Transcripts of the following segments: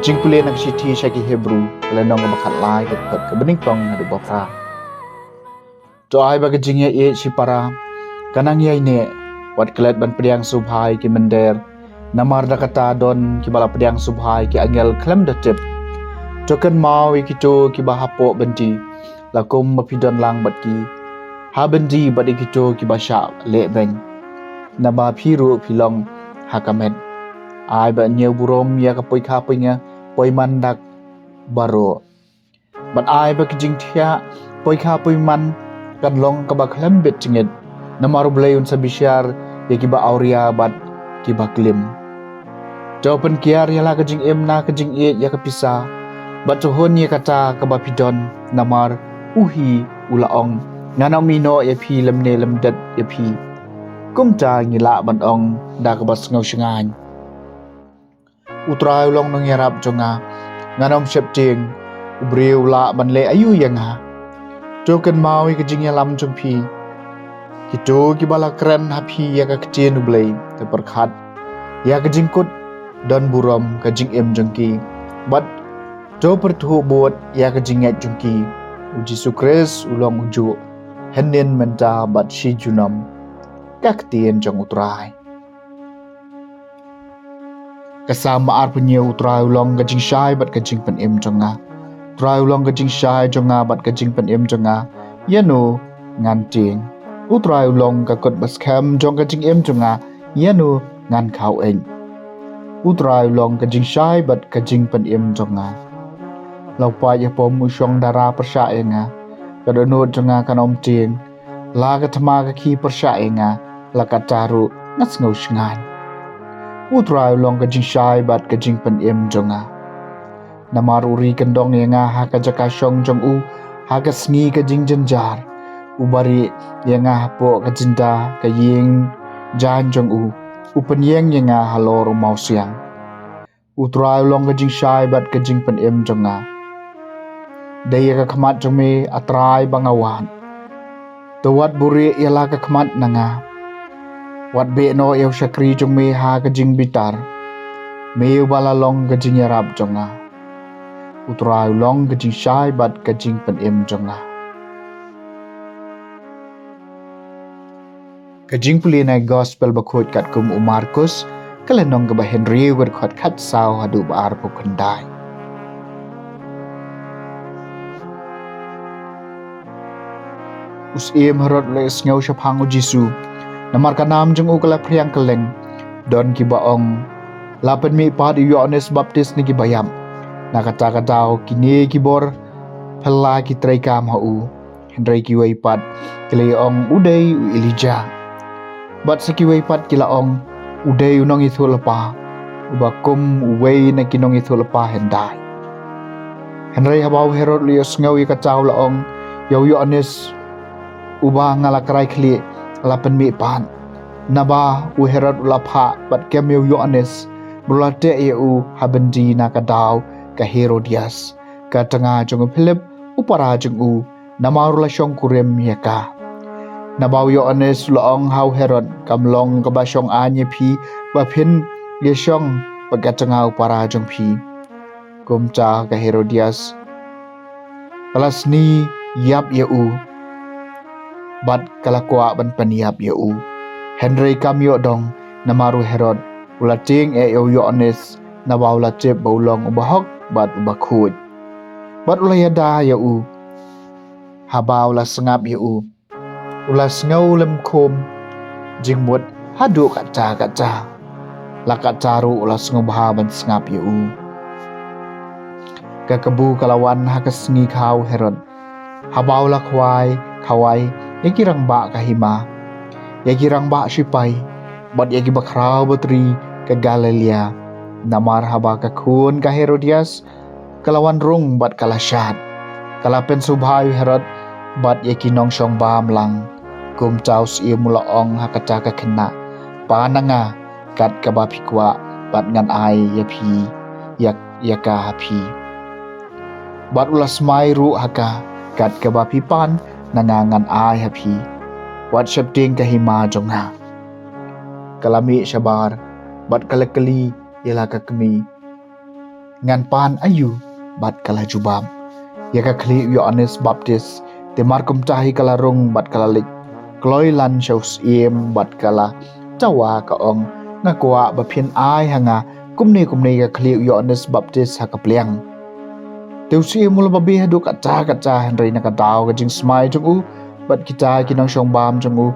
Kajing pulih nak siti syaki Hebrew kelenong ke bakat lai ke kot ke bening tong adu bapa. Doai ba kajing ya si para kanang ya ini wat kelet ban pediang subhai ki mender namar da kata don ki bala pediang subhai ki angel klem da tip. Token mau ki to ki bahapo benti lakum mapidon lang bat ki ha bendi bat ki to ki basha le beng nama phiru philong hakamet ai ba nyeu burom ya ka poi kha punya poi mandak baro bat ai ba kijing thia poi kha poi man kan long ka ba khlem bet chinget namaru blayun sabisyar ya ki ba auria bat ki ba klim jawapan kiar ya la kijing emna kijing e ya ka pisa bat tuhon ya kata ka ba pidon namar uhi ulaong ngana mino ya phi lemne lemdat ya phi kumta ngila ban ong da ka bas ngau shingan utrai long nong yarap jonga nganom septing ubriu la ban le ayu yanga token mawi ke jing yalam jumpi kito ki bala kren hapi ya ka kcien ublei te perkhat ya ke jingkut dan buram ke jing em jengki bat to pertu bot ya ke jingat jengki uji sukres ulong uju henin menta bat shi junam kaktien jong utrai kesamaan punya utrai ulong gajing syai bat gajing pen em jonga utrai ulong gajing syai jonga bat gajing pen em jonga yanu nganting utrai ulong kakot baskem jong gajing em jonga yanu ngan khau eng utrai ulong gajing syai bat gajing pen em jonga lau pa ya pom musyong dara persya enga kadonot jonga kanom ting la katma ka ki persya enga la kataru ngas ngau shngan utrai long ka jing shai bat ka jing pen em jonga namaruri kendong yenga ha ka jaka shong jong u ha ka sngi ka jing jenjar ubari yenga po ka jinda ka ying jan jong u upen yeng yenga halor mau siang utrai long ka jing shai bat ka jing pen em jonga daya ka khamat jong me atrai bangawan tawat buri yala ka khamat nanga wat be no eu shakri jong me ha ka jing bitar me bala long ka jing yarap jonga utrai long ka jing shai bat ka jing pen em jonga ka jing puli na gospel bakhot kat kum Markus kalenong ka ba Henry wer khat khat saw hadu bar pu khandai us em harot le sngaw shaphang u Jisu namar ka nam jung u kala priang keleng don ki baong lapen mi pad Yohanes Baptis ni ki bayam na kata katao kini ki bor phela ki trai kam ha u Henry ki wei pat kile ong udai u Elijah bat saki wei pat kila ong udai unong ithul pa ubakum wei na kinong ithul pa hendai Henry habau Herod lios ngawi katao la ong Yohanes uba ngala krai khli lapen mi pan naba u Herod ulapha bat kemeu Yohanes bulate eu habendi na kadau ka Herodias ka tanga jong Philip upara jong u namarula syong kurem yaka nabau Yohanes loong hau Herod kamlong ka ba syong anye phi ba phin ye syong pagatanga upara jong phi kumcha ka Herodias kalasni yap eu bat kalakwa ban paniap eu Henry kamyo dong namaru Herod ulating Yohanes nabau la chep baulong ubahok bat ubakhut bat ulayada eu habau la sengap eu ulas ngau lem khom jingmut hadu kaca la kacaru ulas ngubha ban sengap eu kakabu kalawan hakasngi khau Herod habau la khawai yakirang ba kahima yakirang ba sipai bat yaki bakrau batri ke Galilea namar haba ka khun ka Herodias kalawan rung bat kalasyat kalapen subhayu Herod bat yaki nong syong bam lang kum chaus i mulaong hakata ka khna pananga kat ka ba phikwa bat ngan ai yapi yaka hapi bat ulas mai ru haka kat ka ba pipan nangangan ai hapi wat septing kahima jonga kalami syabar bat kalakali yala ka kami ngan pan ayu bat kala jubam ya ka kli Yohanes Baptis te markum tahi kala rung bat kala lik kloi lan shaus iem bat kala cawa ka ong ngakwa baphin ai hanga kumni ka kli Yohanes Baptis hakapliang teusi mula babi hadu kaca henry na kadaw ka jing smai jung u bat kita kinang shong bam jung u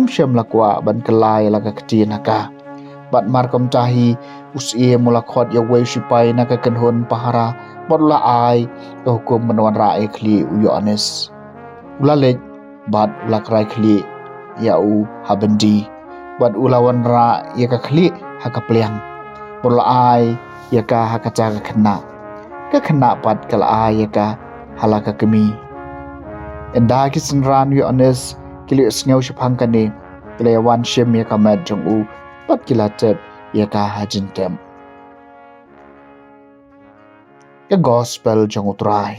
shem lakwa ban kalai laka katin haka bat markom tahi usie mula khot ya wei shipai na ka kanhon pahara batula ai ka hukum menwan ra e kli Yohanes ula lek bat ula krai kli ya u habendi bat ulawan ra ya ka kli hakapliang batula ai ya ka hakaca ka kena pat kala ai ya ka halaka kemi enda kisenran Yohanes kili sngew shapang kane kile wan shem ya ka mat jong u pat kila tep ya ka hajin tem the gospel jong utrai